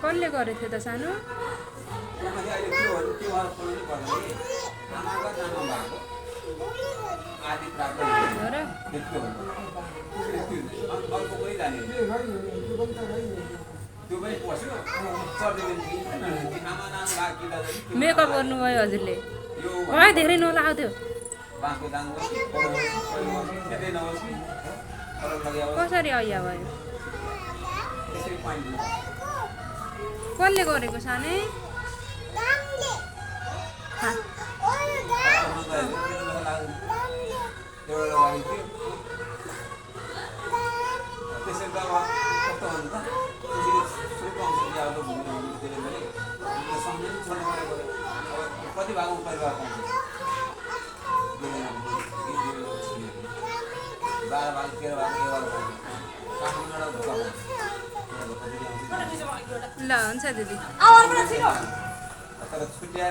कसले गरेको थियो त सानो? हो र? मेकअप गर्नुभयो हजुरले? धेरै नलाग्थ्यो। कसरी ऐया भयो? कसले गरेको सानै? कति भाग परिवार 12 भाग 13 भाग ल हुन्छ दिदी।